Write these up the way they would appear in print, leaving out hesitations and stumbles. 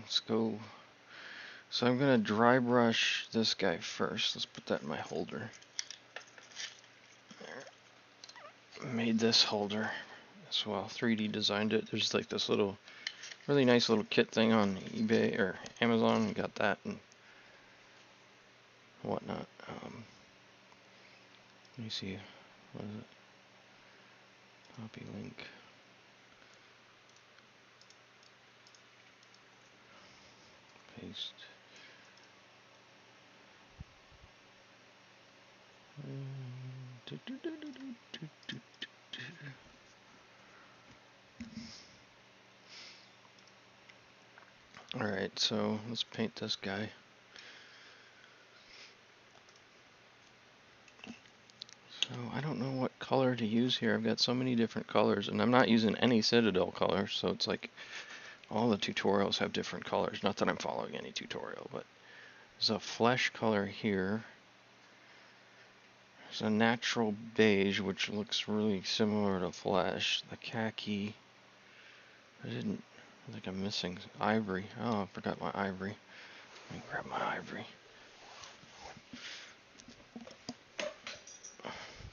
let's go. So I'm gonna dry brush this guy first. Let's put that in my holder. There. Made this holder as well. 3D designed it. There's like this little, really nice little kit thing on eBay or Amazon. Got that and whatnot. Let me see. What is it? Copy link. Paste. Alright, so let's paint this guy. So I don't know what color to use here. I've got so many different colors, and I'm not using any Citadel colors, so it's like all the tutorials have different colors. Not that I'm following any tutorial, but there's a flesh color here. There's a natural beige, which looks really similar to flesh. The khaki. I think I'm missing ivory. Oh, I forgot my ivory. Let me grab my ivory.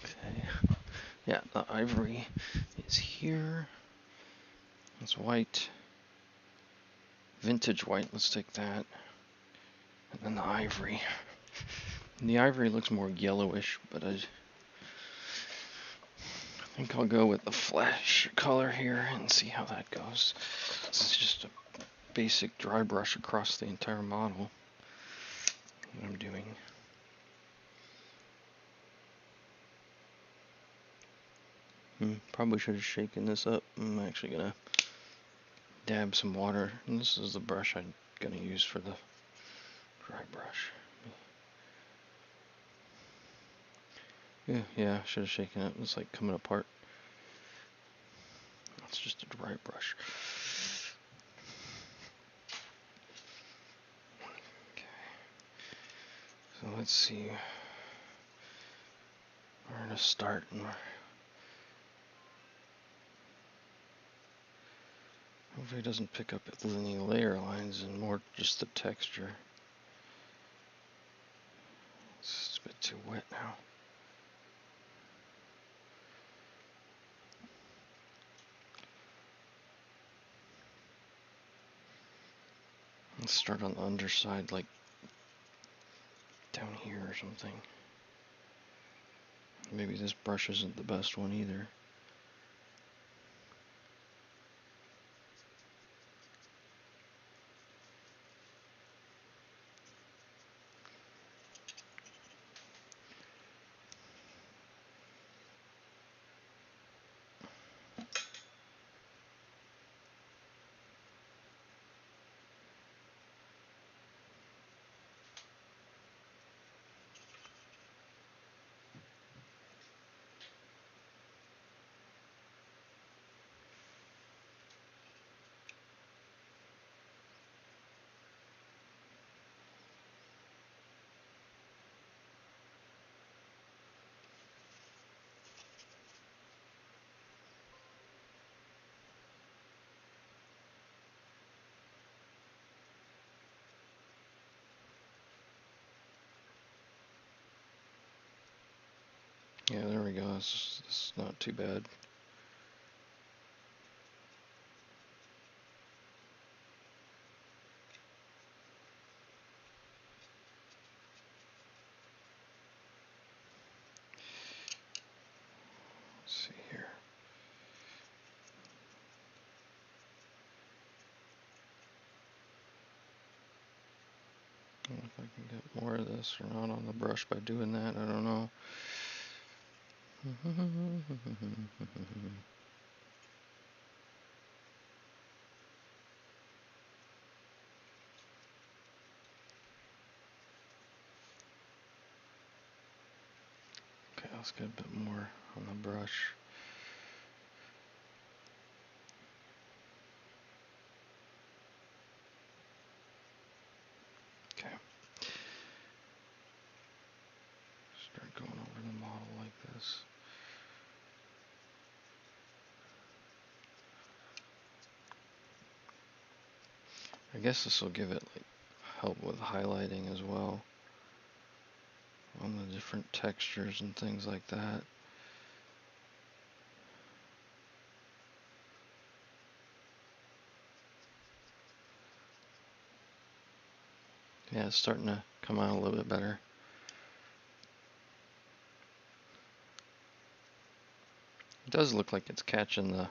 Okay. Yeah, the ivory is here. It's white. Vintage white, let's take that. And then the ivory. And the ivory looks more yellowish, but I think I'll go with the flesh color here and see how that goes. This is just a basic dry brush across the entire model. What I'm doing. Probably should have shaken this up. I'm actually gonna dab some water. And this is the brush I'm gonna use for the dry brush. Yeah, should have shaken it. It's like coming apart. It's just a dry brush. Okay. So let's see where to start. Hopefully it doesn't pick up any layer lines and more just the texture. It's just a bit too wet now. Let's start on the underside, like down here or something. Maybe this brush isn't the best one either. Yeah, there we go. This is not too bad. Let's see here. I don't know if I can get more of this or not on the brush by doing that. I don't know. Okay, let's get a bit more on the brush. Okay. Start going over the model like this. guess this will give it like help with highlighting as well on the different textures and things like that. Yeah, it's starting to come out a little bit better. It does look like it's catching the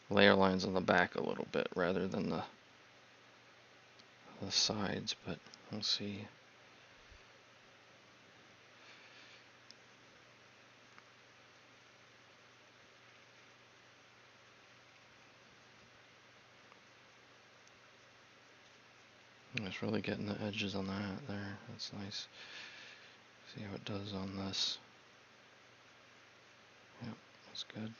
layer lines on the back a little bit rather than the sides, but we'll see. It's really getting the edges on that there. That's nice. See how it does on this. Yep, that's good.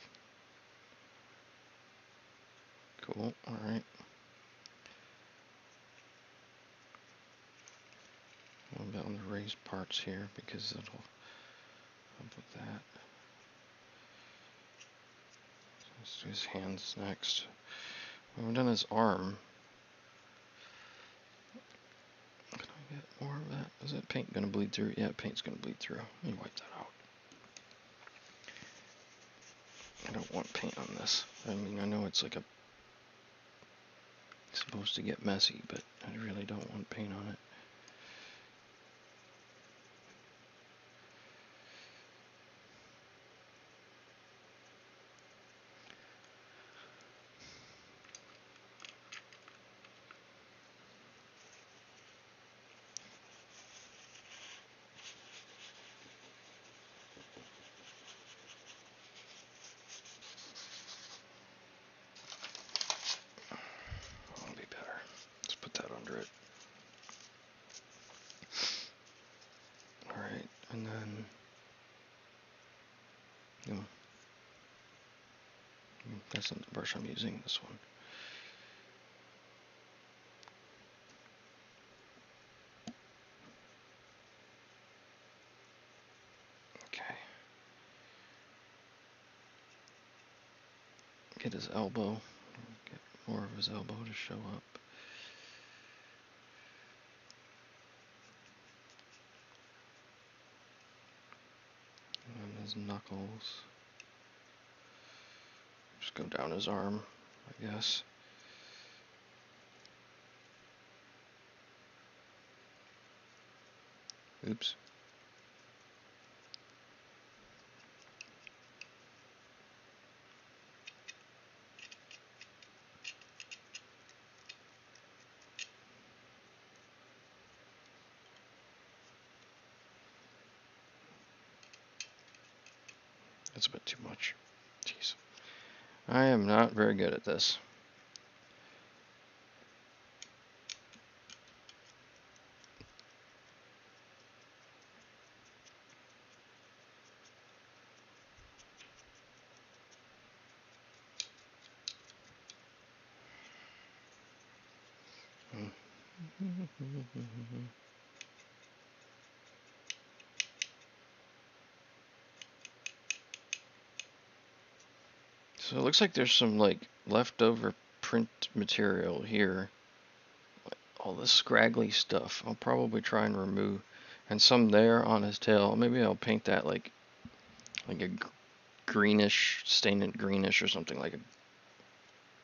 Cool, alright. A little bit on the raised parts here because it'll help with that. So let's do his hands next. When we're done his arm, can I get more of that? Is that paint going to bleed through? Yeah, paint's going to bleed through. Let me wipe that out. I don't want paint on this. I mean, I know it's like it's supposed to get messy, but I really don't want paint on it. That'll be better. Let's put that under it. Alright, and then that's not the brush I'm using, this one. Okay. Get his elbow. Get more of his elbow to show up. And his knuckles. Just go down his arm, I guess. Oops. That's a bit too much. Jeez. I am not very good at this. So it looks like there's some like leftover print material here. All this scraggly stuff. I'll probably try and remove, and some there on his tail. Maybe I'll paint that like a greenish, stain it greenish or something, like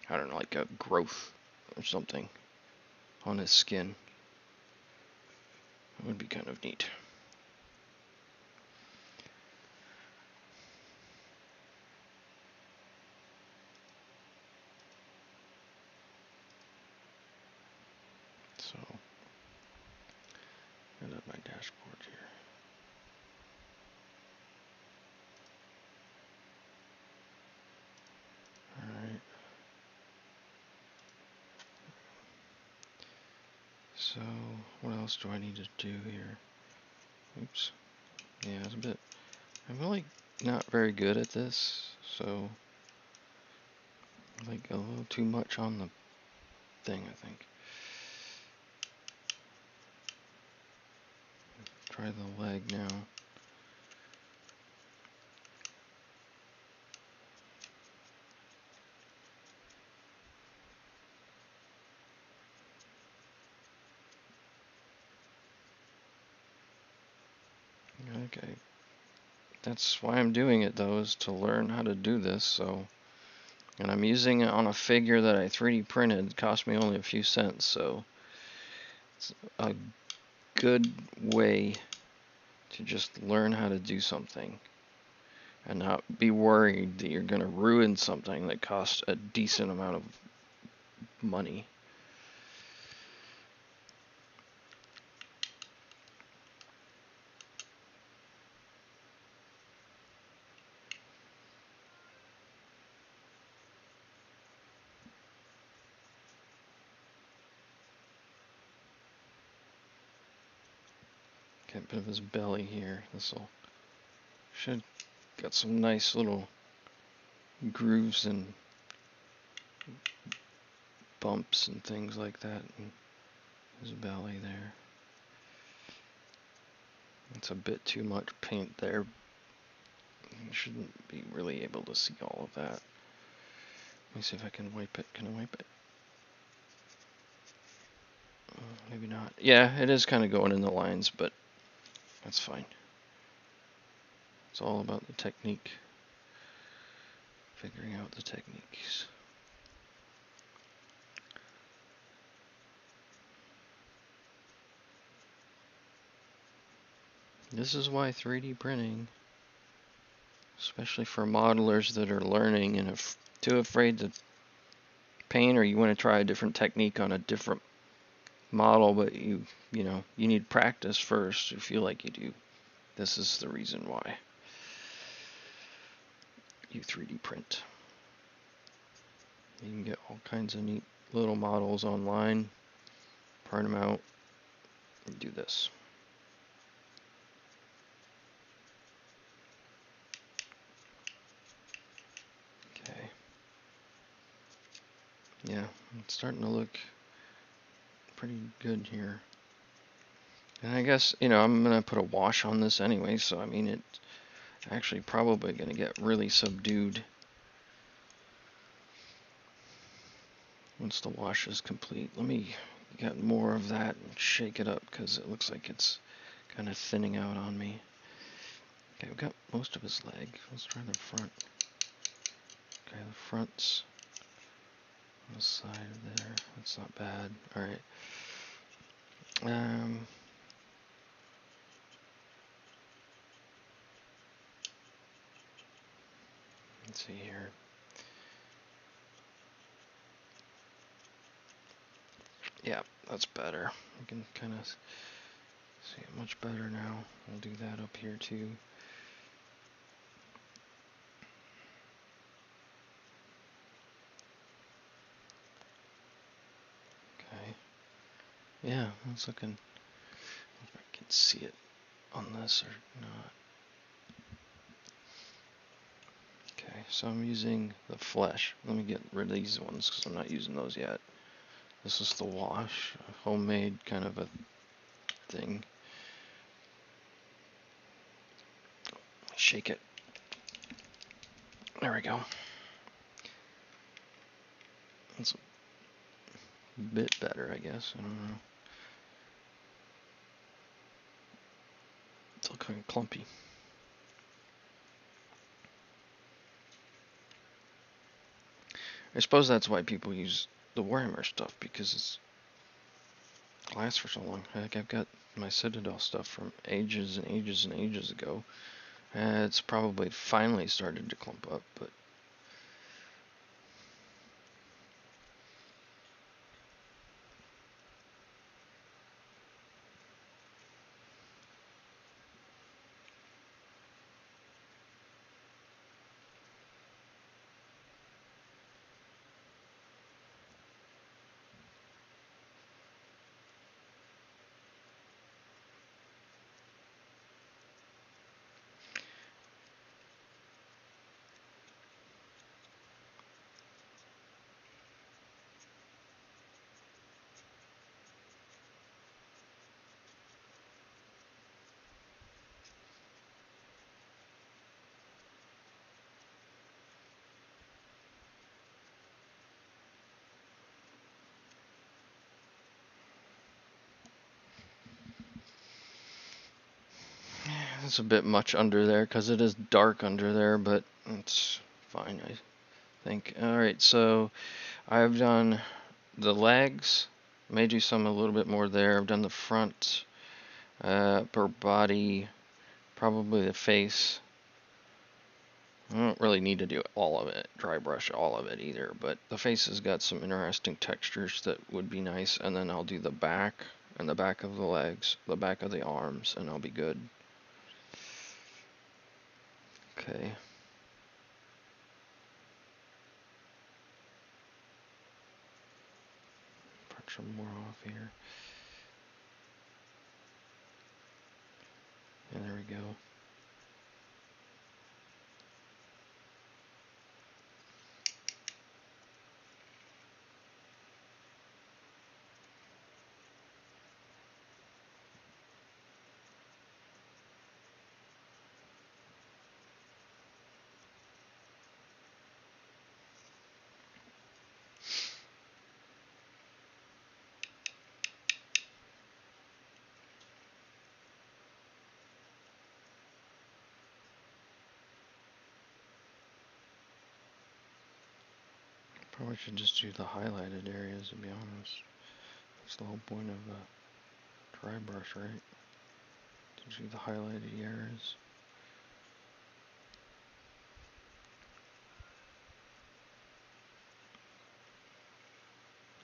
I don't know, like a growth or something on his skin. That would be kind of neat. So, get up my dashboard here. Alright. So, what else do I need to do here? Oops. Yeah, it's a bit... I'm really not very good at this, so... like a little too much on the thing, I think. Try the leg now. Okay. That's why I'm doing it, though, is to learn how to do this. So, and I'm using it on a figure that I 3D printed. It cost me only a few cents, so it's a good way to just learn how to do something and not be worried that you're going to ruin something that costs a decent amount of money. Get a bit of his belly here. This'll should got some nice little grooves and bumps and things like that in his belly there. It's a bit too much paint there. You shouldn't be really able to see all of that. Let me see if I can wipe it. Can I wipe it? Maybe not. Yeah, it is kind of going in the lines, but that's fine. It's all about the technique. Figuring out the techniques. This is why 3D printing, especially for modelers that are learning and too afraid to paint, or you want to try a different technique on a different model, but you need practice first. You feel like you do. This is the reason why you 3D print. You can get all kinds of neat little models online, print them out, and do this. Okay. Yeah, it's starting to look pretty good here. And I guess, I'm going to put a wash on this anyway, so I mean, it's actually probably going to get really subdued once the wash is complete. Let me get more of that and shake it up because it looks like it's kind of thinning out on me. Okay, I've got most of his leg. Let's try the front. Okay, the front's on the side there. That's not bad. All right. Let's see here. Yeah, that's better. You can kind of see it much better now. I'll do that up here too. Okay. Yeah, it's looking. If I can see it on this or not. Okay, so I'm using the flesh. Let me get rid of these ones because I'm not using those yet. This is the wash, a homemade kind of a thing. Shake it. There we go. That's a bit better, I guess. I don't know. It's all kind of clumpy. I suppose that's why people use the Warhammer stuff, because it lasts for so long. Like, I've got my Citadel stuff from ages and ages and ages ago. It's probably finally started to clump up, but It's a bit much under there because it is dark under there, but it's fine, I think. Alright, so I've done the legs. May do some a little bit more there. I've done the front, upper body, probably the face. I don't really need to do all of it, dry brush all of it either, but the face has got some interesting textures that would be nice, and then I'll do the back and the back of the legs, the back of the arms, and I'll be good. Okay. Punch some more off here. And there we go. Probably should just do the highlighted areas, to be honest. That's the whole point of a dry brush, right? To do the highlighted areas.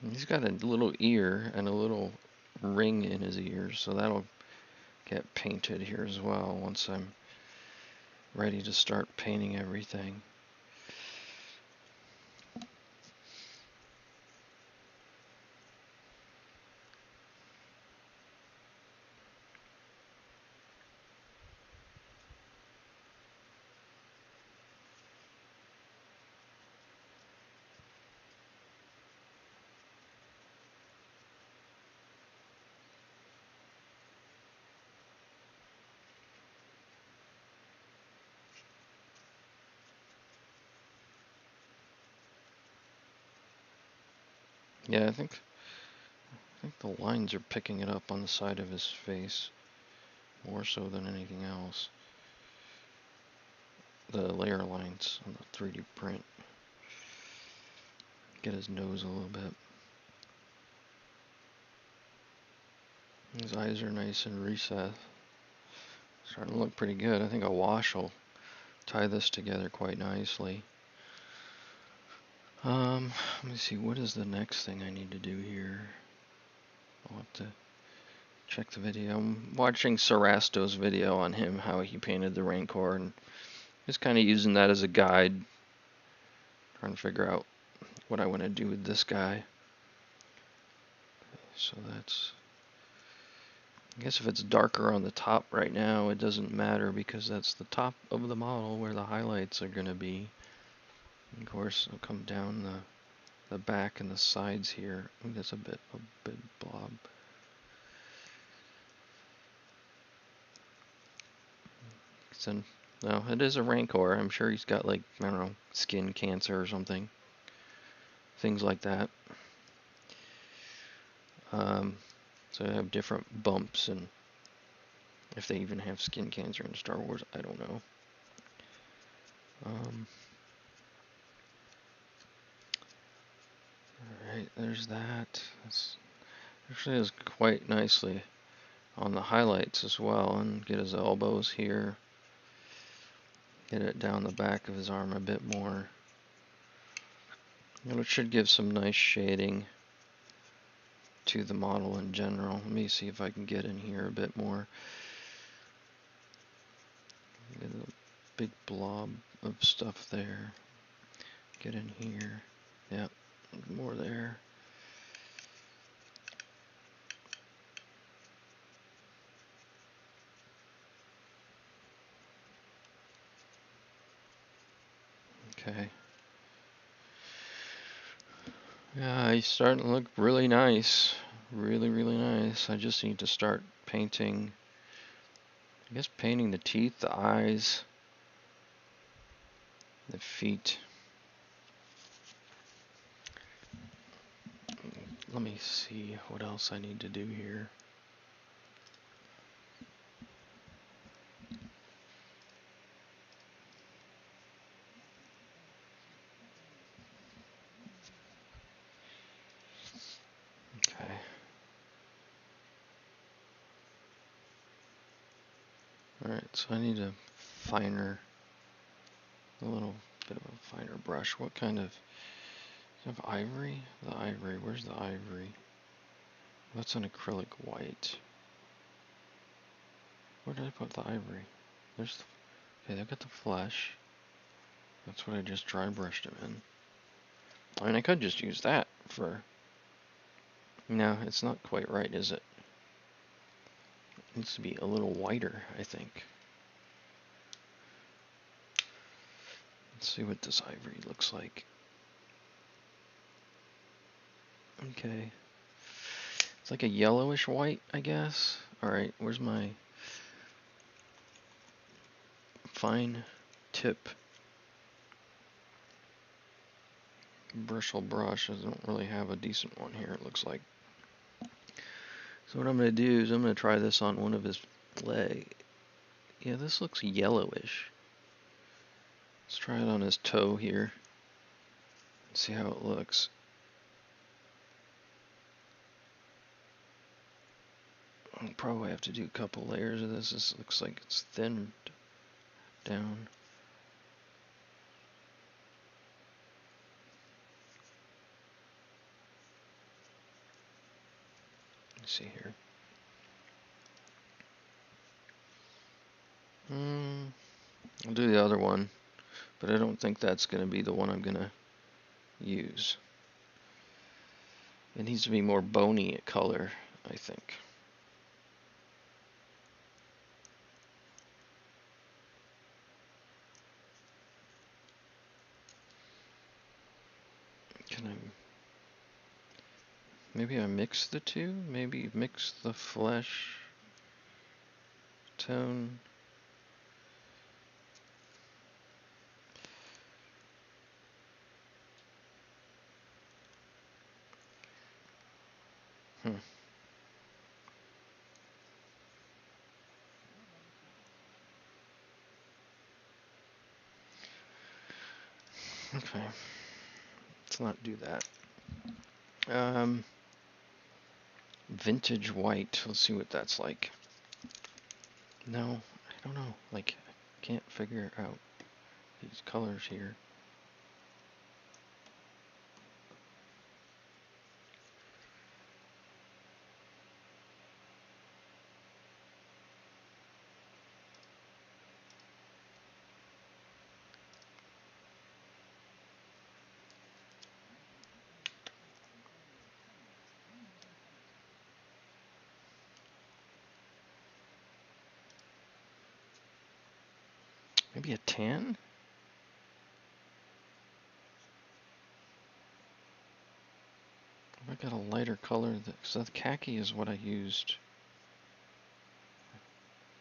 And he's got a little ear and a little ring in his ear, so that'll get painted here as well once I'm ready to start painting everything. Yeah, I think the lines are picking it up on the side of his face more so than anything else. The layer lines on the 3D print. Get his nose a little bit. His eyes are nice and recessed. Starting to look pretty good. I think a wash will tie this together quite nicely. Let me see, what is the next thing I need to do here? I'll have to check the video. I'm watching Sarasto's video on him, how he painted the Rancor, and just kind of using that as a guide. Trying to figure out what I want to do with this guy. So that's... I guess if it's darker on the top right now, it doesn't matter because that's the top of the model where the highlights are going to be. And of course, I'll come down the back and the sides here. I think that's a big blob. So, no, it is a Rancor. I'm sure he's got, like, I don't know, skin cancer or something. Things like that. So I have different bumps, and if they even have skin cancer in Star Wars, I don't know. Alright, there's that. This actually is quite nicely on the highlights as well, and get his elbows here. Get it down the back of his arm a bit more. And it should give some nice shading to the model in general. Let me see if I can get in here a bit more. Get a big blob of stuff there. Get in here. Yep, more there. Okay. Yeah, he's starting to look really nice. Really, really nice. I just need to start painting, I guess painting the teeth, the eyes, the feet. Let me see what else I need to do here. Alright, so I need a little bit of a finer brush. What kind of, do I have ivory? The ivory, where's the ivory? That's an acrylic white. Where did I put the ivory? There's, okay, I've got the flesh. That's what I just dry brushed him in. I mean, I could just use that for, no, it's not quite right, is it? It needs to be a little whiter, I think. Let's see what this ivory looks like. Okay. It's like a yellowish white, I guess. Alright, where's my fine tip bristle brush? I don't really have a decent one here, it looks like. So what I'm going to do is I'm going to try this on one of his legs. Yeah, this looks yellowish. Let's try it on his toe here. See how it looks. I'll probably have to do a couple layers of this. This looks like it's thinned down. Let's see here. I'll do the other one, but I don't think that's going to be the one I'm going to use. It needs to be more bony color, I think. Can I, maybe I mix the two? Maybe mix the flesh tone. Okay, let's not do that. Vintage white, let's see what that's like. No, I don't know, like, I can't figure out these colors here. Maybe a tan? I got a lighter color, so the khaki is what I used.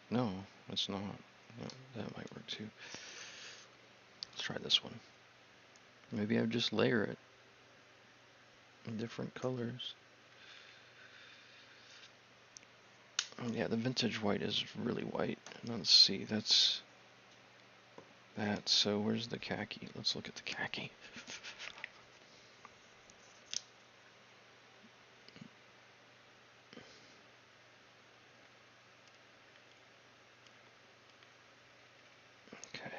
No, it's not. No, that might work too. Let's try this one. Maybe I would just layer it in different colors. Oh, yeah, the vintage white is really white. Let's see, that's that. So where's the khaki? Let's look at the khaki. Okay,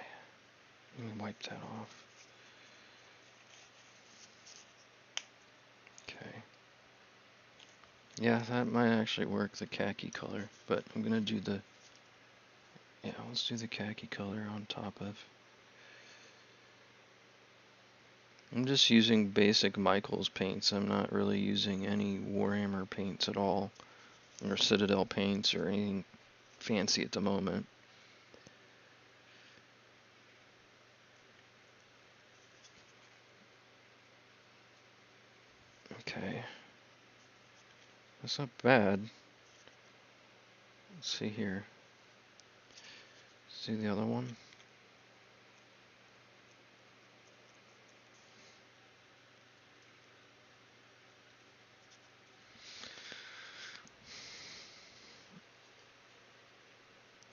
let me wipe that off. Okay. Yeah, that might actually work, the khaki color, but I'm gonna do the, yeah, let's do the khaki color on top of. I'm just using basic Michaels paints. I'm not really using any Warhammer paints at all, or Citadel paints, or anything fancy at the moment. Okay. That's not bad. Let's see here. See the other one?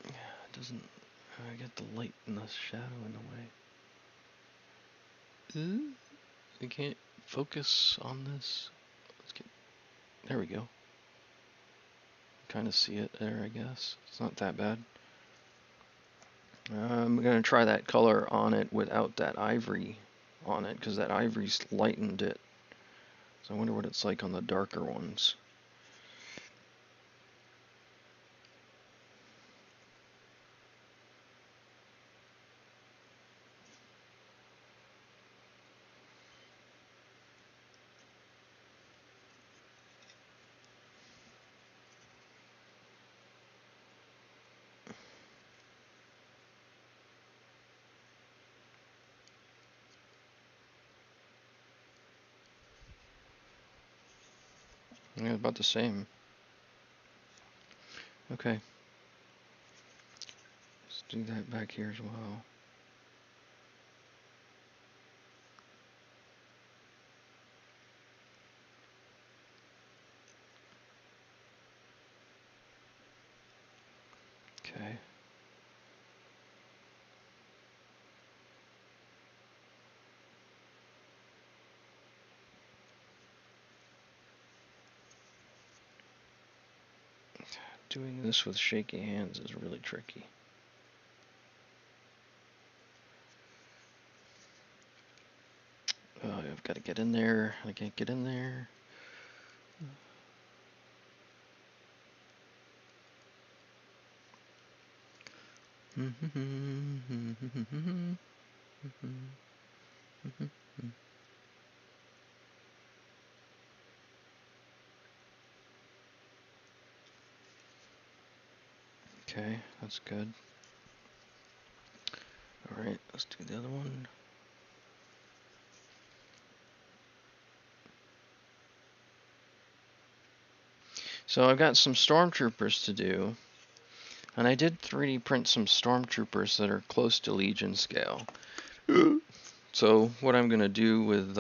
Yeah, it doesn't. I get the light and the shadow in the way. I can't focus on this. Let's get. There we go. Kind of see it there, I guess. It's not that bad. I'm going to try that color on it without that ivory on it, because that ivory's lightened it. So I wonder what it's like on the darker ones. Yeah, about the same. Okay. Let's do that back here as well. Okay. Doing this with shaky hands is really tricky. Oh, I've got to get in there. I can't get in there. Okay, that's good. Alright, let's do the other one. So I've got some stormtroopers to do, and I did 3D print some stormtroopers that are close to Legion scale. So what I'm going to do with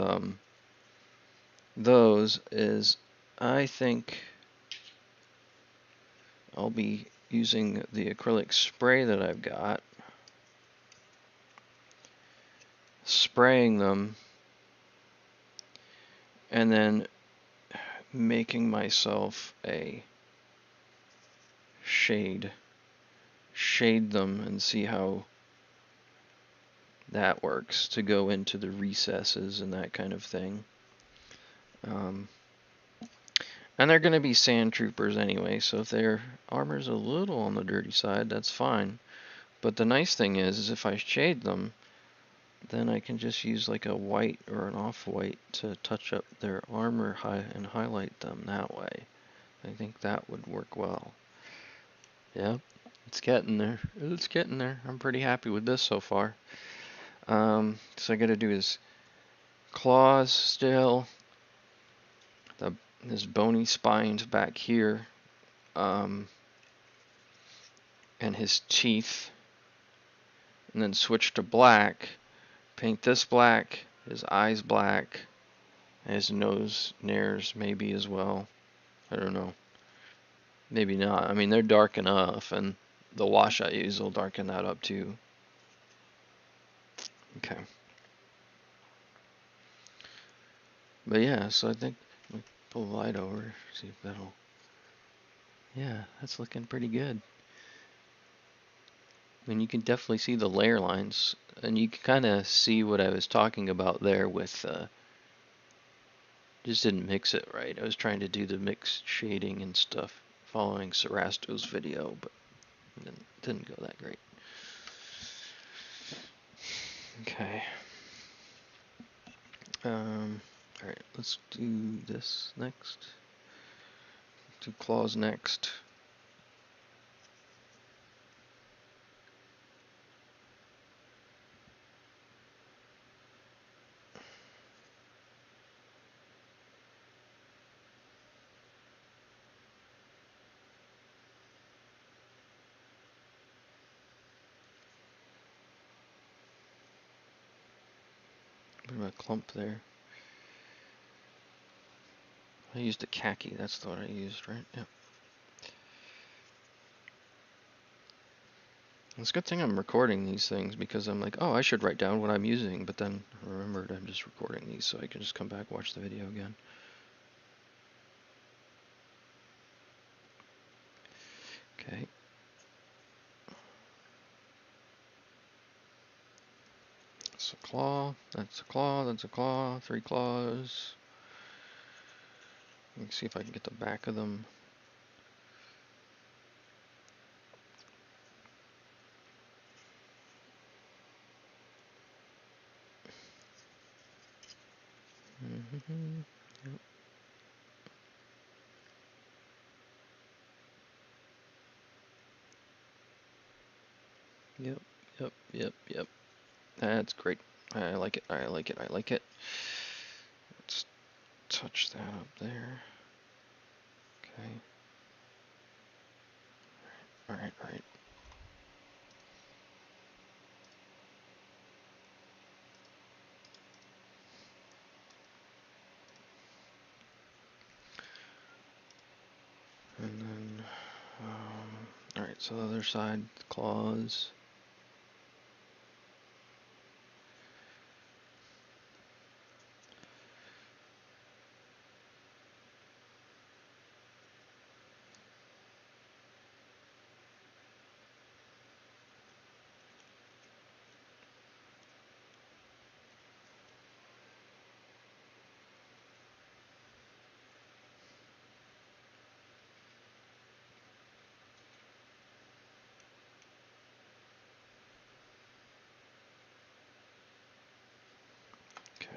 those is, I think I'll be using the acrylic spray that I've got, spraying them, and then making myself a shade them and see how that works to go into the recesses and that kind of thing. And they're going to be sand troopers anyway, so if their armor's a little on the dirty side, that's fine. But the nice thing is if I shade them, then I can just use like a white or an off-white to touch up their armor and highlight them that way. I think that would work well. Yep, it's getting there. It's getting there. I'm pretty happy with this so far. So I got to do his claws still. His bony spines back here. And his teeth. And then switch to black. Paint this black. His eyes black. His nose nares maybe as well. I don't know. Maybe not. I mean, they're dark enough, and the wash I use will darken that up too. Okay. But yeah, so I think we pull the light over, see if that'll. Yeah, that's looking pretty good. And you can definitely see the layer lines, and you can kind of see what I was talking about there with. Just didn't mix it right. I was trying to do the mixed shading and stuff, following Sarasto's video, but it didn't go that great. Okay. Alright, let's do this next. Do claws next. Bit of a clump there. I used a khaki, that's what I used, right? Yep. It's a good thing I'm recording these things, because I'm like, oh, I should write down what I'm using, but then I remembered I'm just recording these, so I can just come back, watch the video again. Okay. That's a claw, that's a claw, that's a claw, 3 claws. Let me see if I can get the back of them. Yep, yep, yep, yep. That's great. I like it, I like it, I like it. Let's touch that up there. Okay. Alright, alright. And then, alright, so the other side, claws. Okay.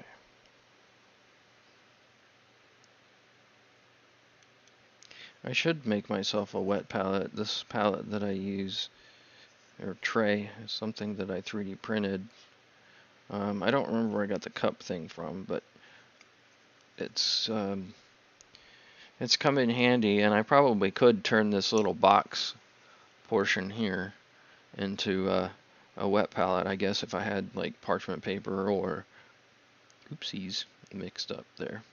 I should make myself a wet palette. This palette that I use, or tray, is something that I 3D printed. I don't remember where I got the cup thing from, but it's come in handy, and I probably could turn this little box portion here into a wet palette, I guess, if I had like parchment paper or oopsies mixed up there.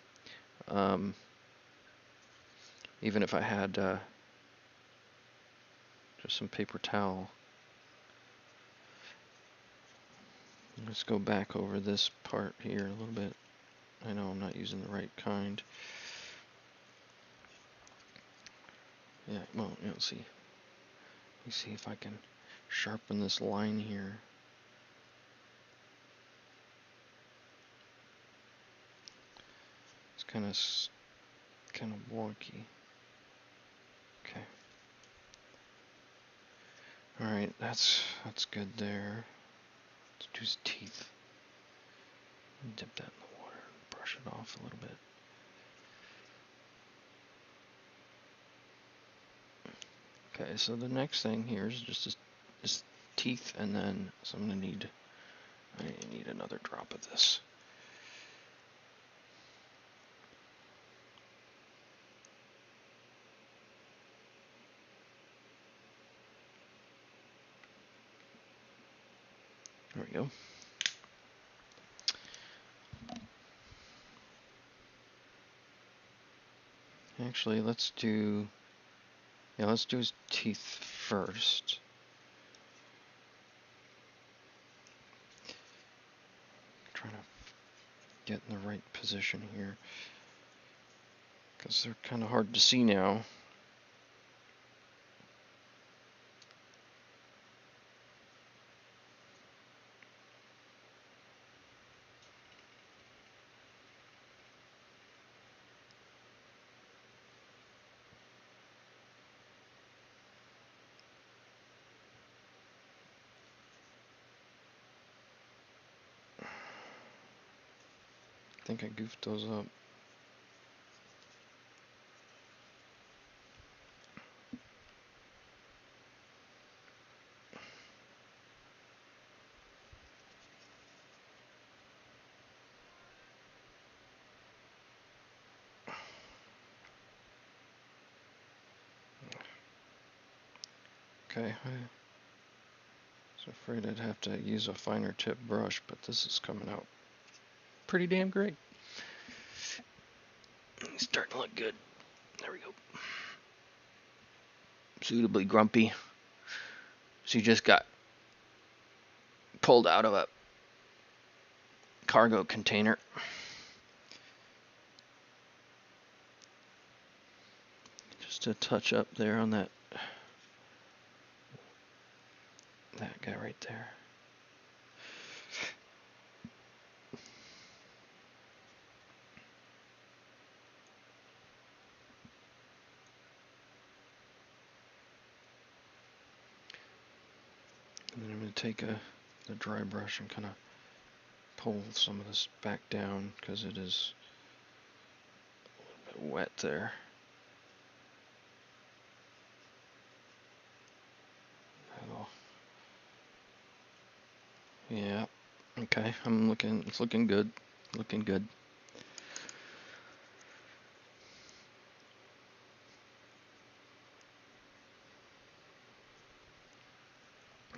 Even if I had just some paper towel. Let's go back over this part here a little bit. I know I'm not using the right kind. Yeah, well, let's see. Let me see if I can sharpen this line here. It's kind of wonky. Okay. All right, that's good there. Let's do his teeth. Dip that in the water and brush it off a little bit. Okay, so the next thing here is just his teeth, and then so I need another drop of this. There we go. Actually, let's do his teeth first. Trying to get in the right position here, because they're kind of hard to see now. I think I goofed those up. Okay, I was afraid I'd have to use a finer tip brush, but this is coming out pretty damn great. It's starting to look good. There we go. Suitably grumpy. She just got pulled out of a cargo container. Just a touch up there on that guy right there. take the dry brush and kind of pull some of this back down because it is a little bit wet there. Yeah. Okay. It's looking good. Looking good.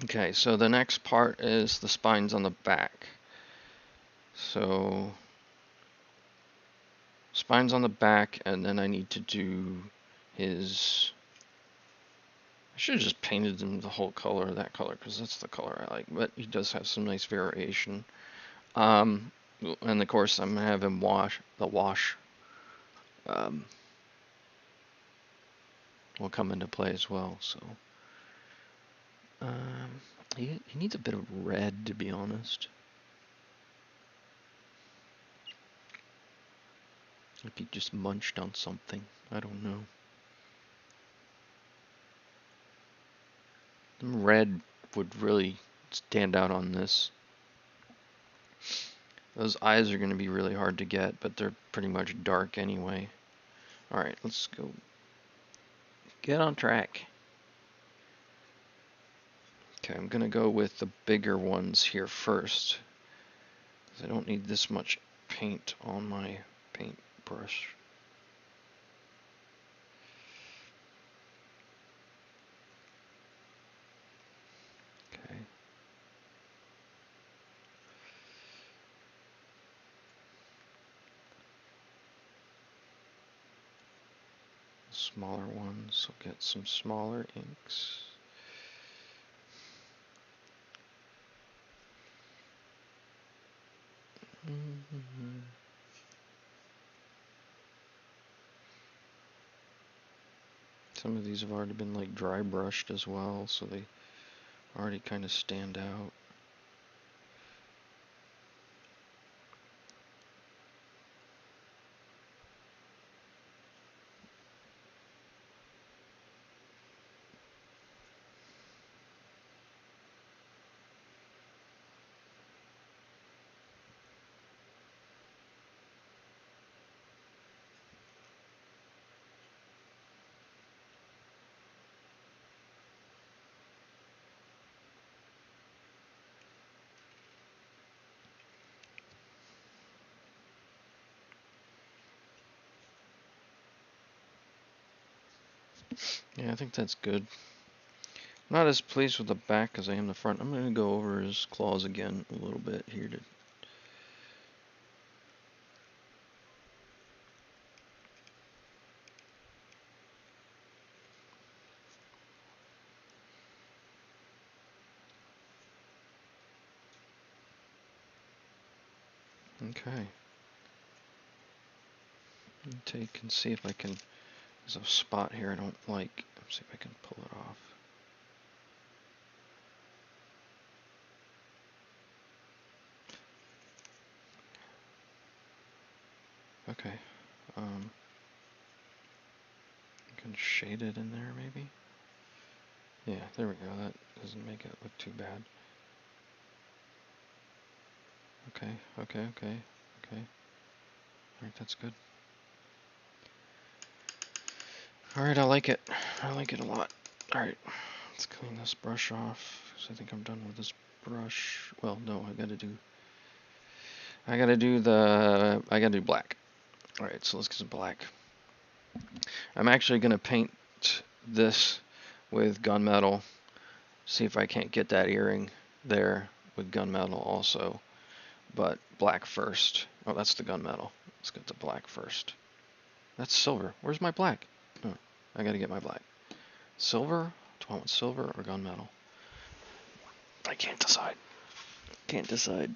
Okay, so the next part is the spines on the back. So spines on the back, and then I need to do his. I should have just painted him the whole color of that color because that's the color I like. But he does have some nice variation. And of course I'm gonna have him wash. The wash will come into play as well. So he needs a bit of red, to be honest. If he just munched on something, I don't know. Red would really stand out on this. Those eyes are going to be really hard to get, but they're pretty much dark anyway. Alright, let's go get on track. Okay, I'm going to go with the bigger ones here first, because I don't need this much paint on my paintbrush. Okay. Smaller ones, I'll get some smaller inks. Some of these have already been like dry brushed as well, so they already kind of stand out. Yeah, I think that's good. Not as pleased with the back as I am the front. I'm going to go over his claws again a little bit here to. Okay. Take and see if I can. There's a spot here I don't like. Let's see if I can pull it off. Okay. I can shade it in there maybe. Yeah, there we go. That doesn't make it look too bad. Okay. Alright, that's good. Alright, I like it. I like it a lot. Alright, let's clean this brush off. So I think I'm done with this brush. Well, no, I gotta do black. Alright, so let's get some black. I'm actually gonna paint this with gunmetal. See if I can't get that earring there with gunmetal also. But black first. Oh, that's the gunmetal. Let's get the black first. That's silver. Where's my black? Oh, I gotta get my black. Silver? Do I want silver or gunmetal? I can't decide. Can't decide.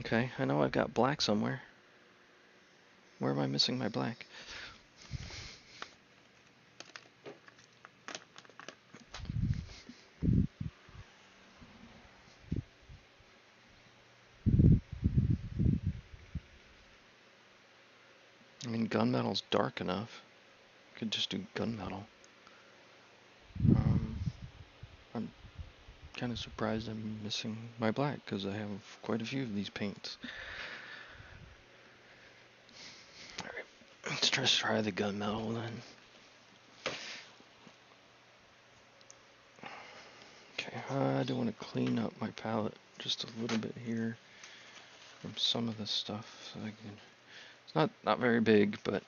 Okay, I know I've got black somewhere. Where am I missing my black? I mean, gunmetal's dark enough. Could just do gunmetal. I'm kind of surprised I'm missing my black because I have quite a few of these paints. Alright, let's just try the gunmetal then. Okay, I do want to clean up my palette just a little bit here from some of this stuff. So I can, it's not very big, but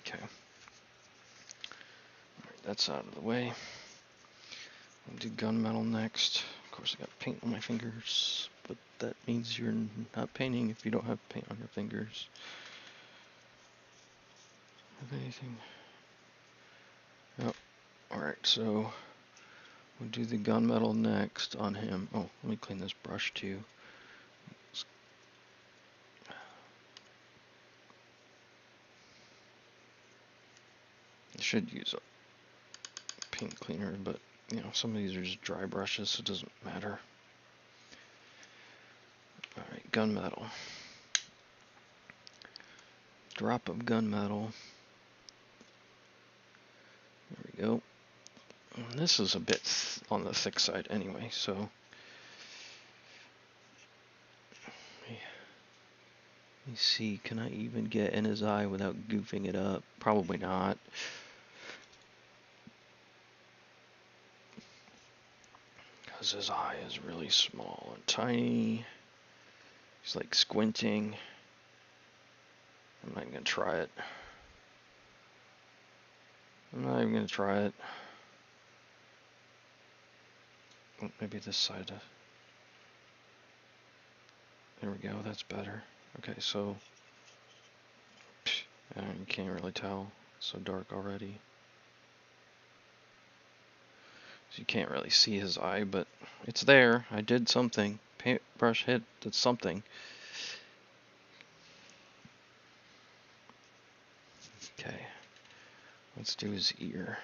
okay. Alright, that's out of the way. I'll do gunmetal next. Of course, I got paint on my fingers, but that means you're not painting if you don't have paint on your fingers. Have anything? Oh, alright, so we'll do the gunmetal next on him. Oh, let me clean this brush too. I should use a paint cleaner, but you know, some of these are just dry brushes, so it doesn't matter. Alright, gunmetal. Drop of gunmetal. There we go. And this is a bit on the thick side anyway, so let me see, can I even get in his eye without goofing it up? Probably not. Because his eye is really small and tiny. He's like squinting. I'm not even going to try it. I'm not even going to try it. Maybe this side. There we go, that's better. Okay, so you can't really tell. It's so dark already. So you can't really see his eye, but it's there. I did something. Paintbrush did something. Okay, let's do his ear.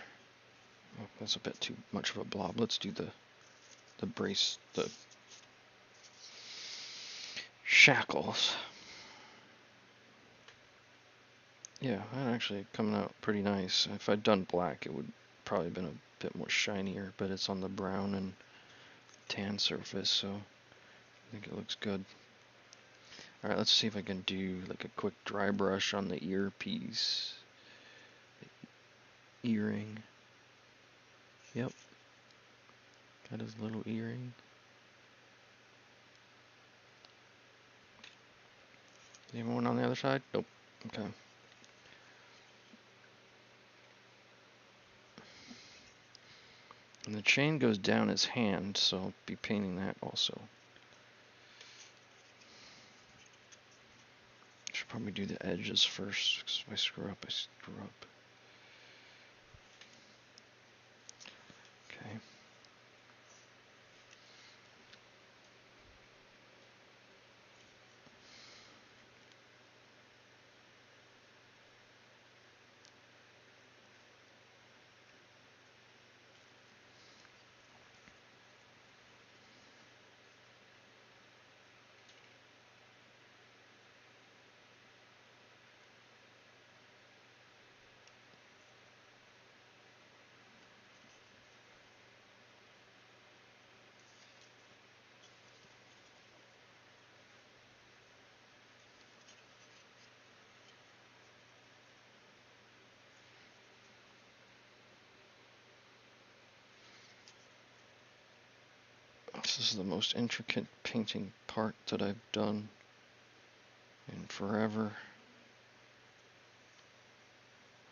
Oh, that's a bit too much of a blob. Let's do the brace, the shackles. Yeah, that actually coming out pretty nice. If I'd done black, it would probably been a bit more shinier, but it's on the brown and tan surface, so I think it looks good. Alright, let's see if I can do like a quick dry brush on the earpiece. Earring. Yep. Got his little earring. Anyone on the other side? Nope. Okay. And the chain goes down his hand, so I'll be painting that also. Should probably do the edges first, because if I screw up, I screw up. Okay. This is the most intricate painting part that I've done in forever.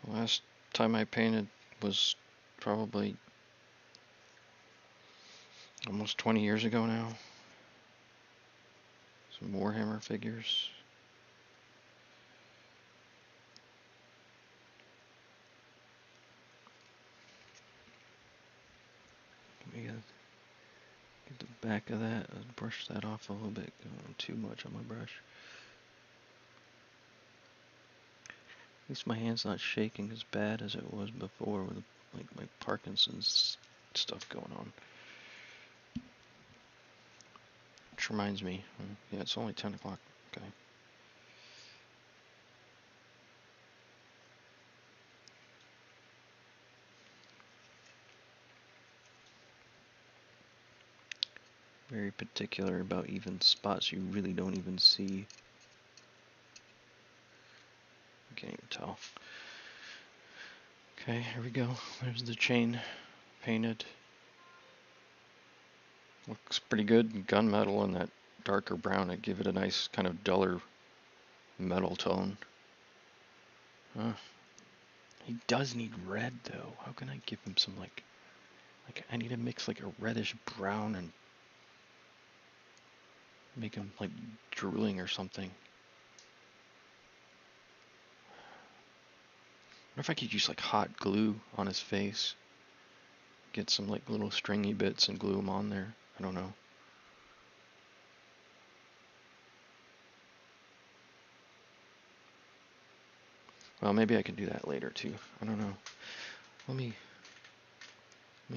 The last time I painted was probably almost 20 years ago now. Some Warhammer figures. We gotta The back of that, brush that off a little bit, going too much on my brush. At least my hand's not shaking as bad as it was before with like my Parkinson's stuff going on. Which reminds me, yeah, it's only 10 o'clock. Okay. Very particular about even spots you really don't even see. You can't even tell. Okay, here we go. There's the chain painted. Looks pretty good. Gunmetal and that darker brown, I give it a nice kind of duller metal tone. He does need red though. How can I give him some like I need to mix like a reddish brown and make him like drooling or something. I wonder if I could use like hot glue on his face. Get some like little stringy bits and glue them on there. I don't know. Well, maybe I can do that later too. I don't know. Let me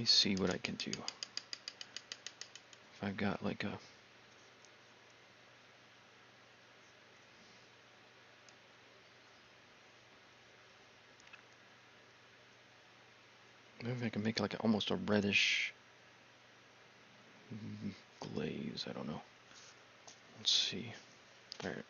see what I can do. If I've got like a maybe I can make like almost a reddish glaze. I don't know. Let's see. All right.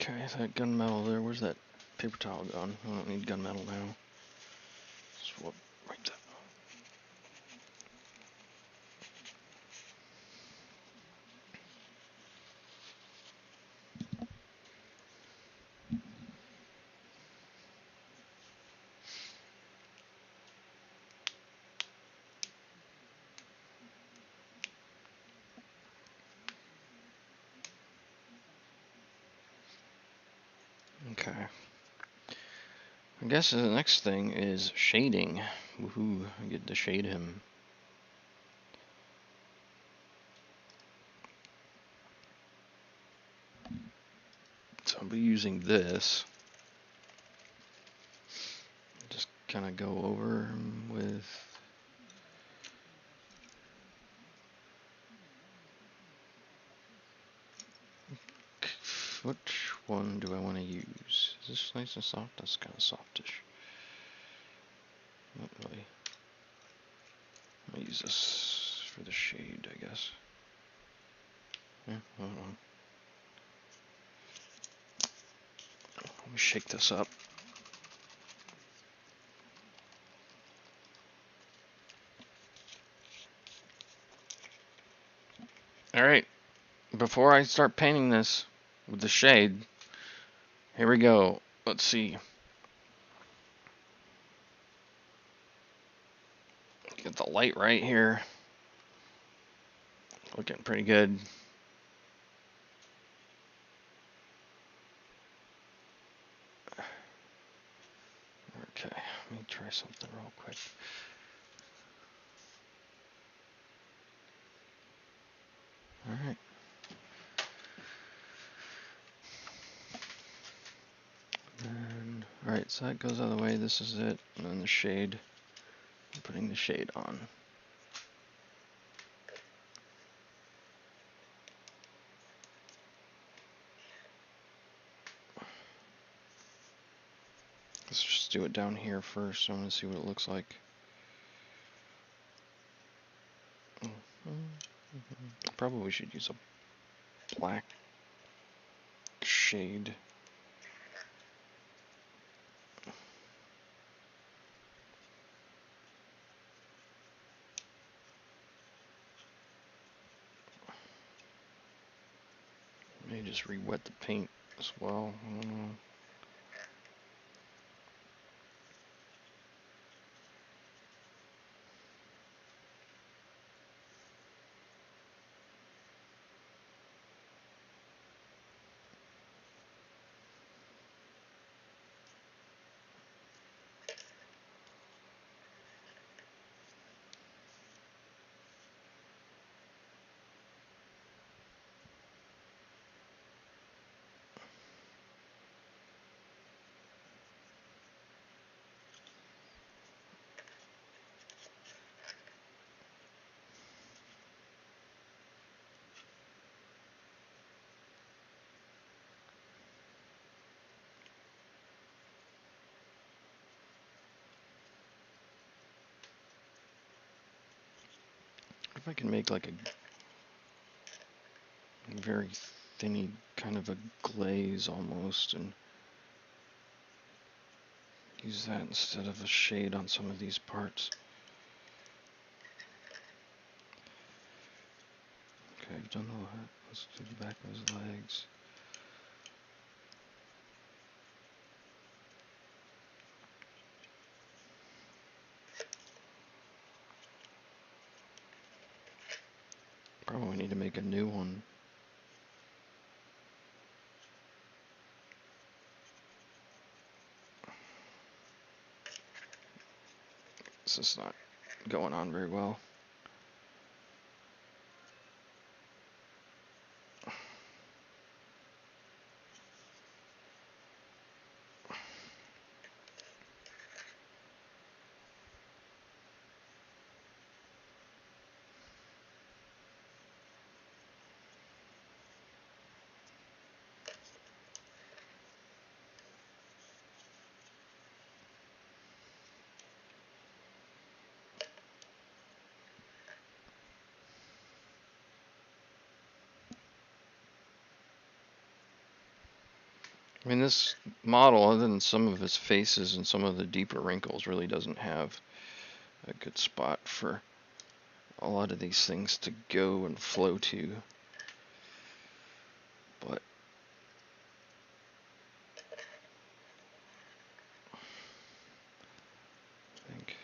Okay, that gunmetal there. Where's that paper towel gone? I don't need gunmetal now. Swap right there. Okay. I guess the next thing is shading. Woohoo, I get to shade him. So I'll be using this. Just kind of go over him with which one do I want to use? Is this nice and soft? That's kind of softish. Not really. I'll use this for the shade, I guess. Yeah, hold on. Let me shake this up. Alright, before I start painting this with the shade, here we go. Let's see. Get the light right here. Looking pretty good. Okay, let me try something real quick. Alright. Alright, so that goes out of the way. This is it. And then the shade. I'm putting the shade on. Let's just do it down here first. I want to see what it looks like. Probably should use a black shade. May just re-wet the paint as well. If I can make like a very thinny kind of a glaze almost, and use that instead of a shade on some of these parts. Okay, I've done all that. Let's do the back of his legs. Probably need to make a new one. This is not going on very well. I mean, this model, other than some of his faces and some of the deeper wrinkles, really doesn't have a good spot for a lot of these things to go and flow to. But I think,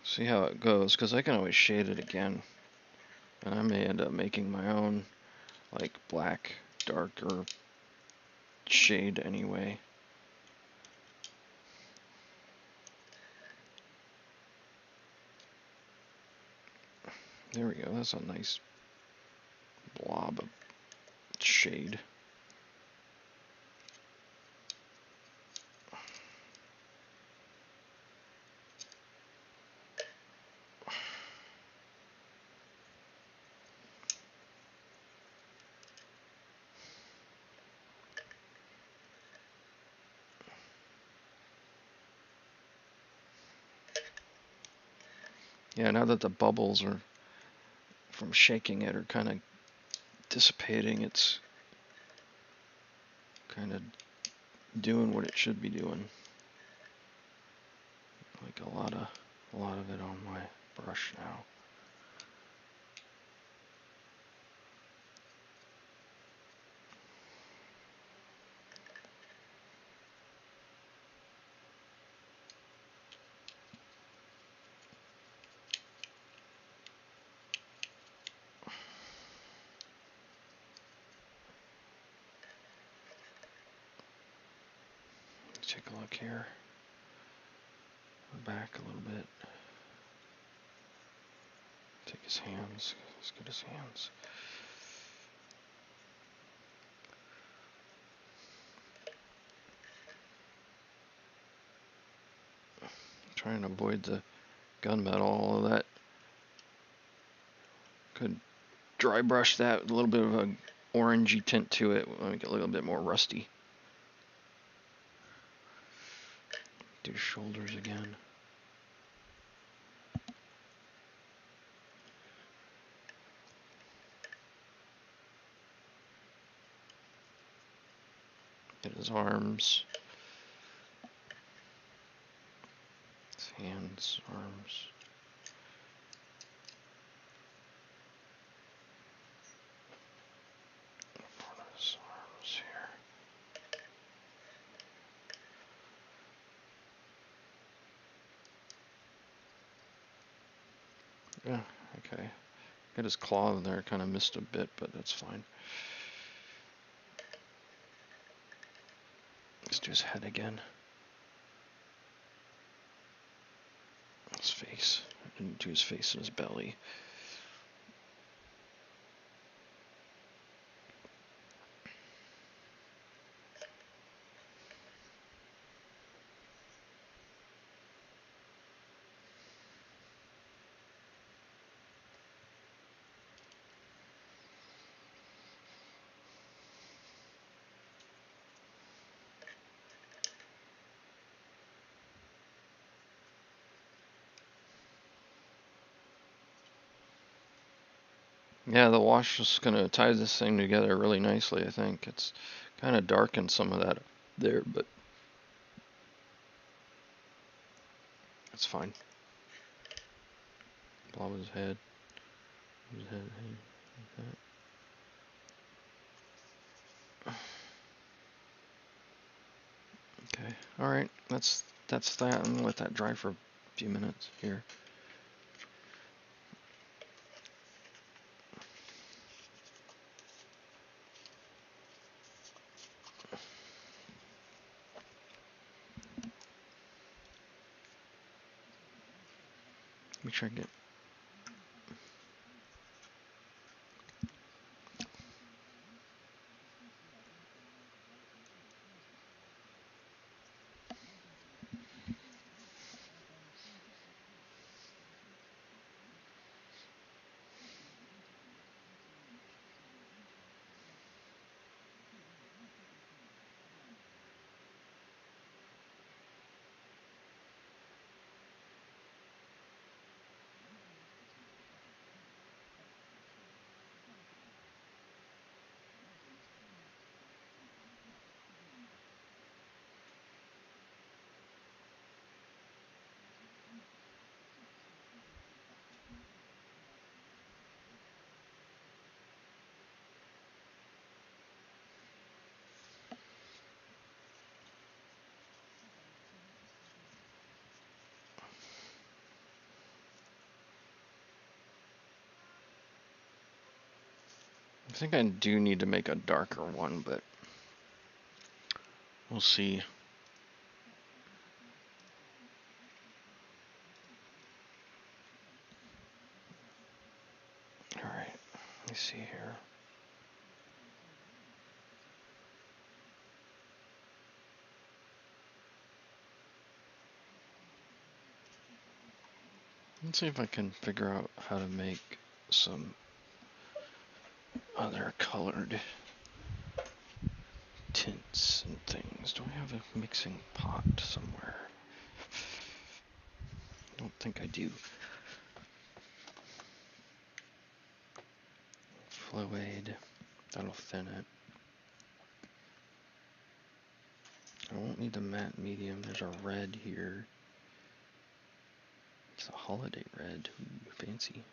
see how it goes, because I can always shade it again. And I may end up making my own, like, black, darker shade anyway. There we go, that's a nice blob of shade. Yeah, now that the bubbles are from shaking it are kind of dissipating, it's kind of doing what it should be doing. Like a lot of it on my brush now. Take a look here. We're back a little bit. Take his hands. Let's get his hands. Trying to avoid the gunmetal. All of that could dry brush that with a little bit of a orangey tint to it. We'll make it a little bit more rusty. Do shoulders again. Get his arms. His hands, arms. Front of his arms here. Yeah, okay. Got his claw in there, kind of missed a bit, but that's fine. Let's do his head again. His face. And do his face and his belly. Yeah, the wash is going to tie this thing together really nicely, I think. It's kind of darkened some of that there, but that's fine. Blow his head. His head, okay, alright, that's that. I'm going to let that dry for a few minutes here. Make sure I get... I think I do need to make a darker one, but we'll see. Alright, let me see here. Let's see if I can figure out how to make some other colored tints and things. Do I have a mixing pot somewhere? I don't think I do. Fluid. That'll thin it. I won't need the matte medium. There's a red here. It's a holiday red. Ooh, fancy.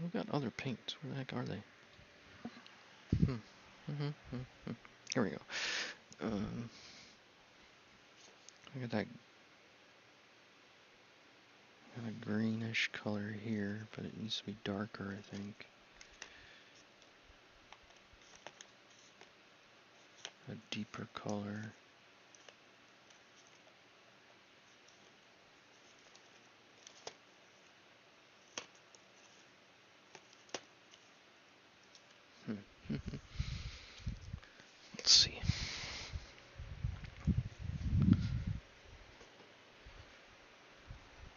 We've got other paints. Where the heck are they? Here we go. Look at that. Got a greenish color here, but it needs to be darker, I think. A deeper color. Let's see.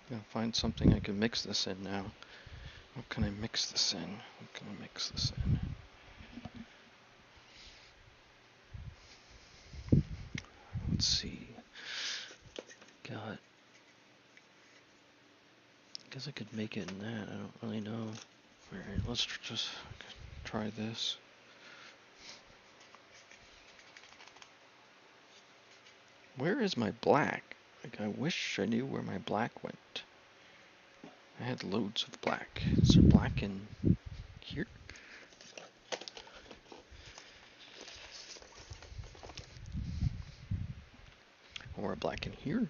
Gotta find something I can mix this in now. What can I mix this in? What can I mix this in? Let's see. Got guess I could make it in that. I don't really know. Alright, let's just try this. Where is my black? Like, I wish I knew where my black went. I had loads of black. Is there black in here? Or black in here?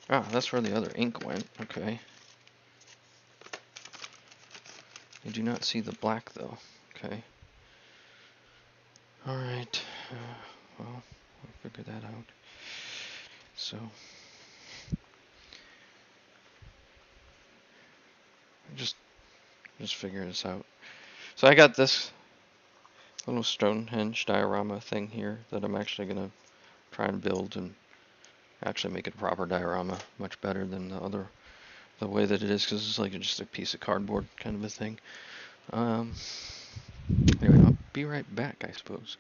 Ah, that's where the other ink went. Okay. I do not see the black, though. Okay. Alright. Well, I'll figure that out. So, just figure this out. So I got this little Stonehenge diorama thing here that I'm actually gonna try and build and actually make it a proper diorama, much better than the way that it is, because it's like just a piece of cardboard kind of a thing. Anyway, I'll be right back, I suppose.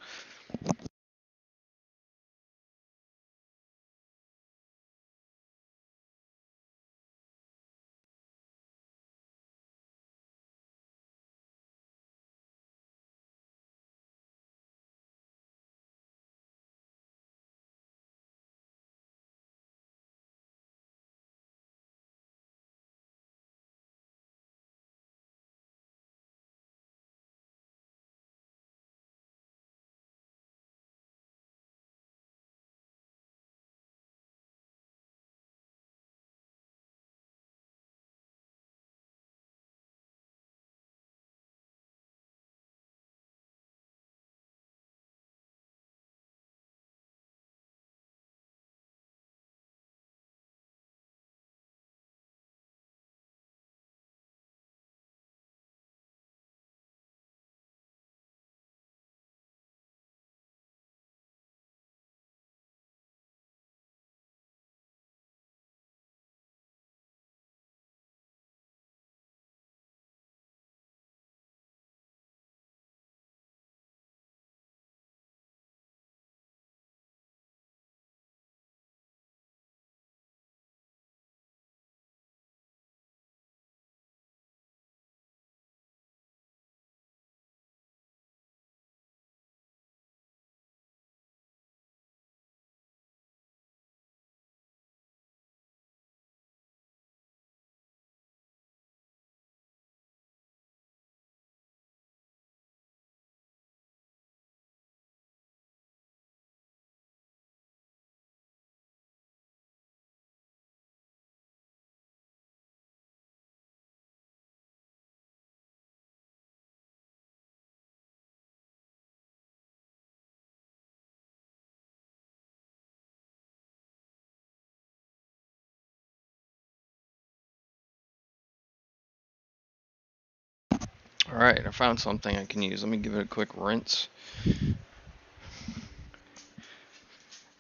Alright, I found something I can use. Let me give it a quick rinse.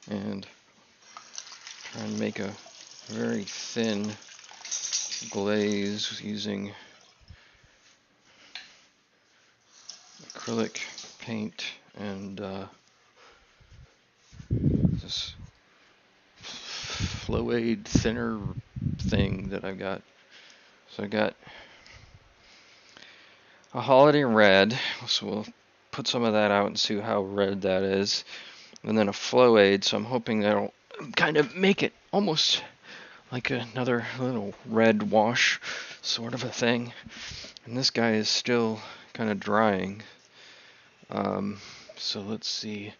And try and make a very thin glaze using acrylic paint and this Flow-Aid thinner thing that I've got. So I got a holiday red, so we'll put some of that out and see how red that is. And then a Flow-Aid, so I'm hoping that'll kind of make it almost like another little red wash sort of a thing. And this guy is still kind of drying. So let's see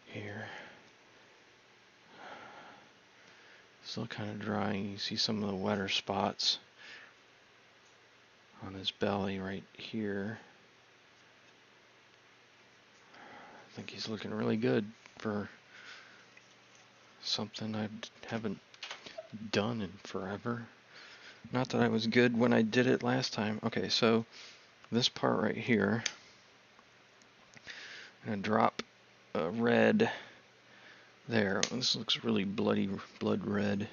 here. Still kind of drying. You see some of the wetter spots on his belly right here. I think he's looking really good for something I haven't done in forever. Not that I was good when I did it last time. Okay, so this part right here, I'm gonna drop a red there. This looks really blood red.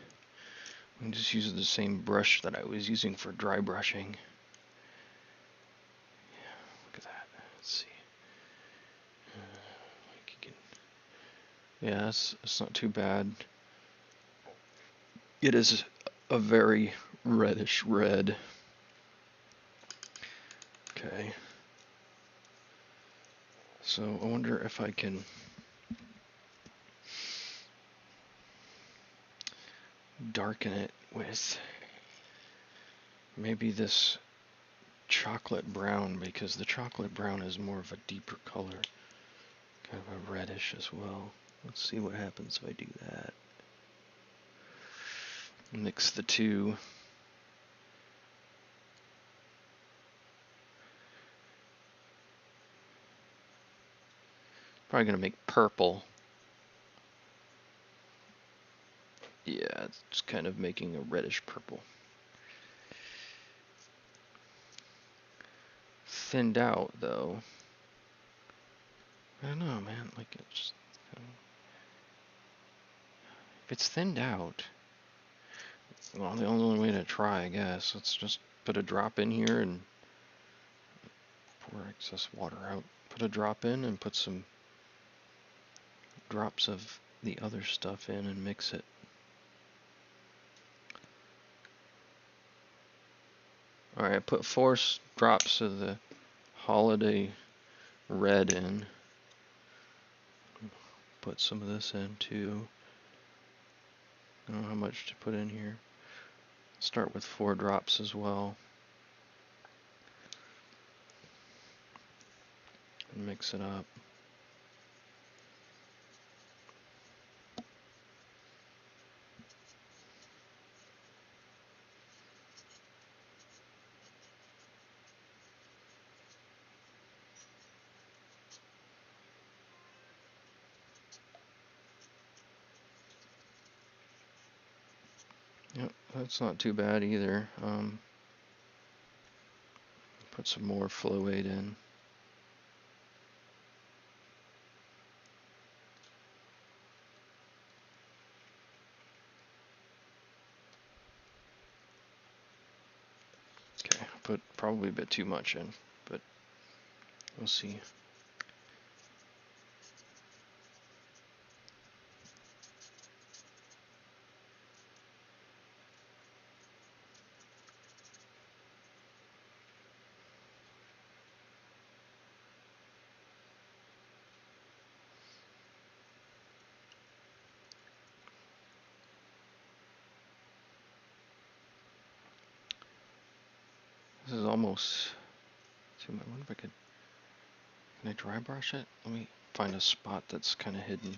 I'm just using the same brush that I was using for dry brushing. Yeah, look at that. Let's see. Yeah, it's not too bad. It is a very reddish red. Okay. So I wonder if I can darken it with maybe this chocolate brown, because the chocolate brown is more of a deeper color, kind of a reddish as well. Let's see what happens if I do that. Mix the two. Probably gonna make purple. Yeah, it's kind of making a reddish purple. Thinned out though. I don't know, man. Like it's, if it's thinned out, well, the only way to try, I guess. Let's just put a drop in here and pour excess water out. Put a drop in and put some drops of the other stuff in and mix it. Alright, I put 4 drops of the holiday red in. Put some of this in too. I don't know how much to put in here. Start with 4 drops as well. And mix it up. Yep, that's not too bad either. Put some more fluid in. Okay, put probably a bit too much in, but we'll see. This is almost too much. I wonder if I could. Can I dry brush it? Let me find a spot that's kind of hidden.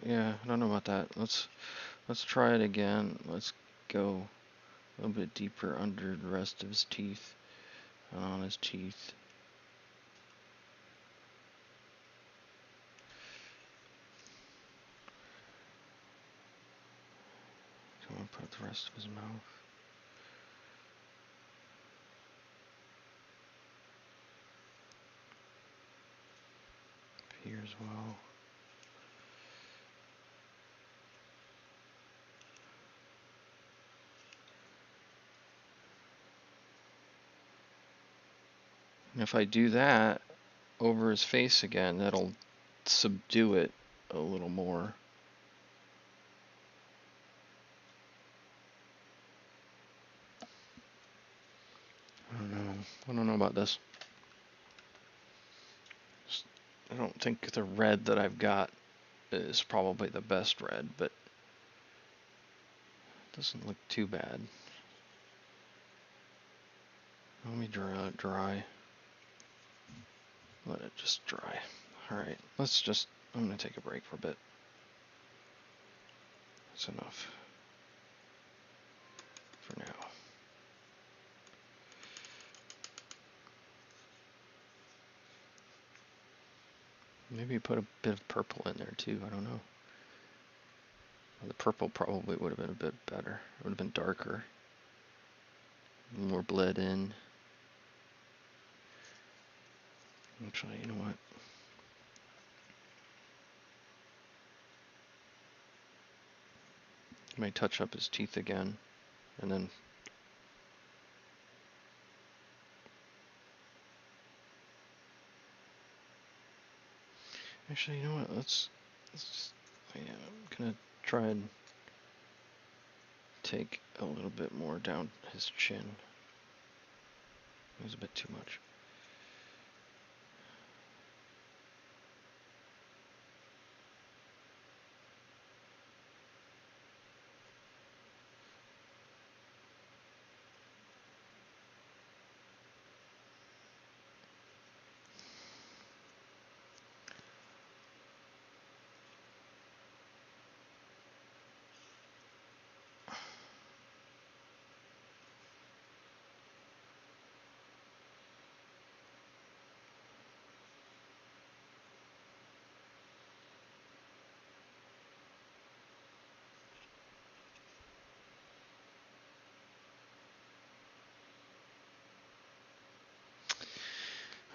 Yeah, I don't know about that. Let's try it again. Let's go a little bit deeper under the rest of his teeth and on his teeth. So I'm gonna put the rest of his mouth here as well. And if I do that over his face again, that'll subdue it a little more. I don't know about this. I don't think the red that I've got is probably the best red, but it doesn't look too bad. Let me dry. Let it just dry. Alright, I'm going to take a break for a bit. That's enough for now. Maybe put a bit of purple in there too, I don't know. The purple probably would have been a bit better. It would have been darker. More bled in. Actually, you know what? I may touch up his teeth again, and then actually, you know what? Let's yeah, I'm gonna try and take a little bit more down his chin. It was a bit too much.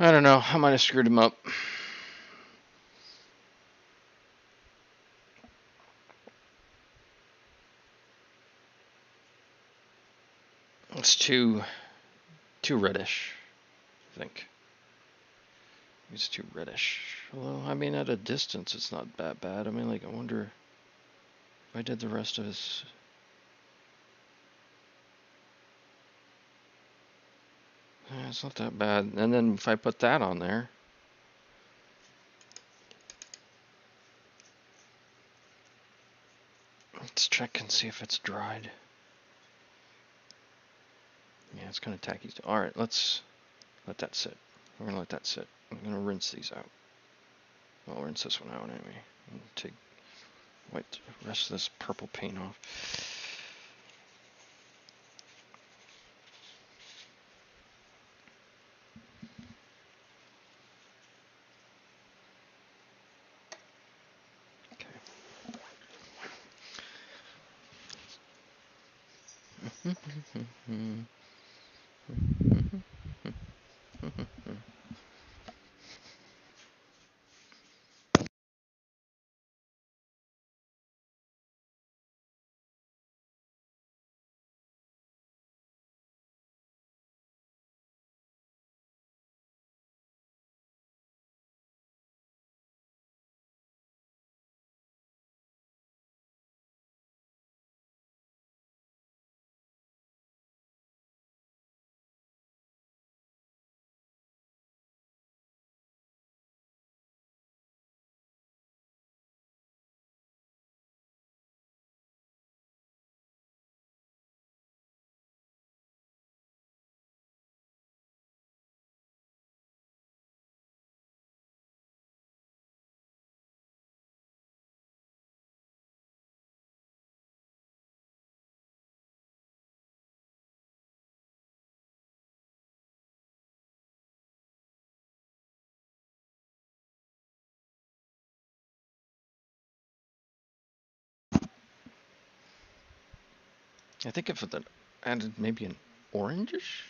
I don't know. I might have screwed him up. It's too reddish, I think. It's too reddish. Although, I mean, at a distance, it's not that bad. I mean, like, I wonder if I did the rest of his... it's not that bad. And then if I put that on there... Let's check and see if it's dried. Yeah, it's kind of tacky. Alright, let's let that sit. We're going to let that sit. I'm going to rinse these out. I'll rinse this one out anyway. And wipe the rest of this purple paint off. I think if it added maybe an orangish?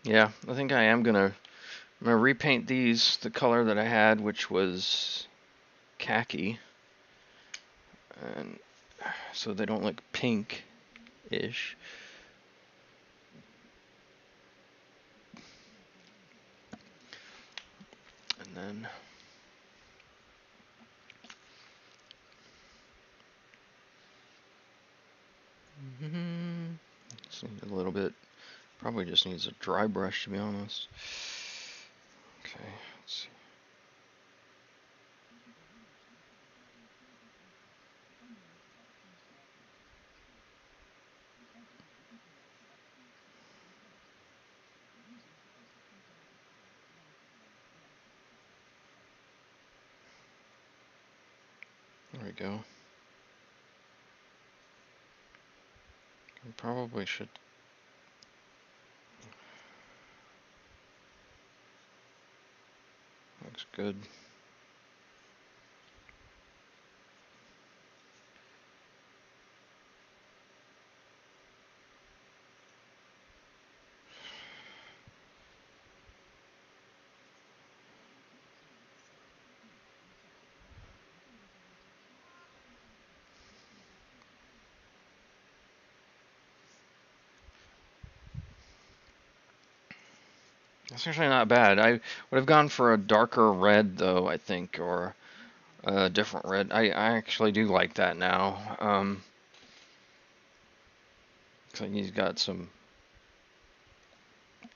Yeah, I think I'm gonna repaint these the color that I had, which was khaki, and so they don't look pink-ish. And then just need a little bit, Probably just needs a dry brush, to be honest. Okay, let's see. There we go. I probably should. Looks good. That's actually not bad. I would have gone for a darker red, though, I think, or a different red. I actually do like that now. Looks like he's got some,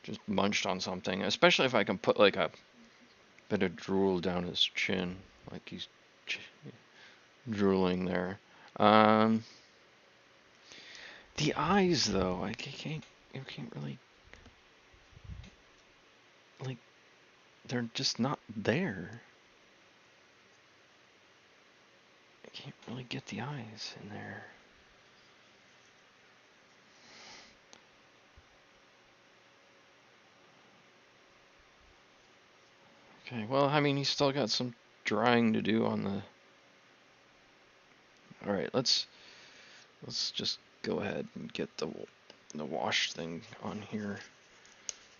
just munched on something, especially if I can put like a bit of drool down his chin, like he's drooling there. The eyes, though, you can't really, like, they're just not there. I can't really get the eyes in there. Okay, well, I mean, he's still got some drying to do on the. All right, let's just go ahead and get the wash thing on here.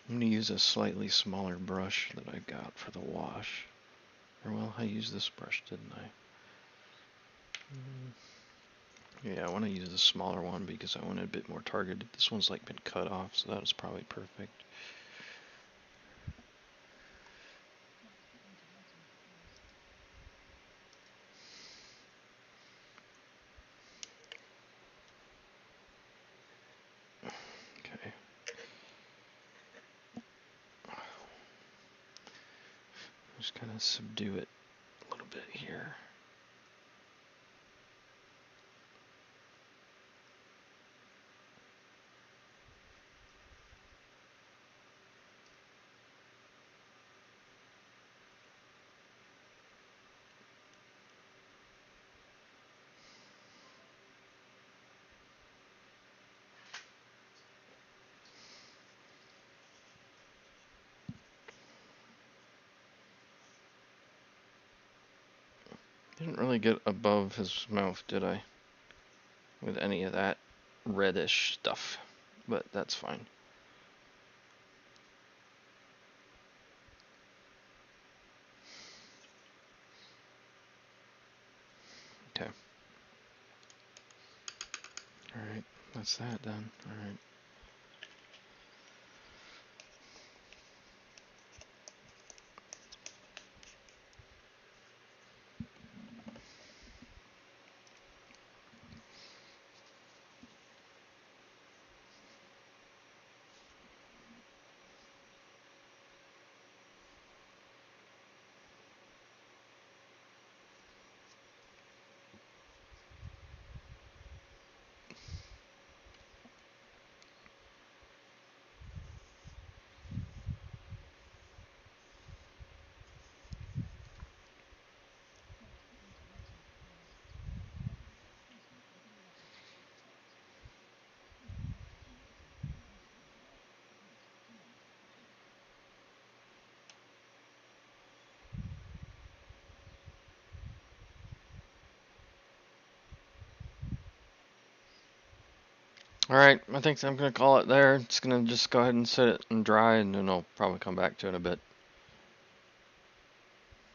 I'm gonna use a slightly smaller brush that I got for the wash. Or well, I used this brush, didn't I? Yeah, I want to use the smaller one because I want it a bit more targeted. This one's like been cut off, so that is probably perfect. Okay. Just kind of subdue it a little bit here. Didn't really get above his mouth, did I? With any of that reddish stuff, but that's fine. Okay. Alright, that's that done. Alright. Alright, I think I'm gonna call it there. It's gonna just go ahead and set it and dry, and then I'll probably come back to it in a bit.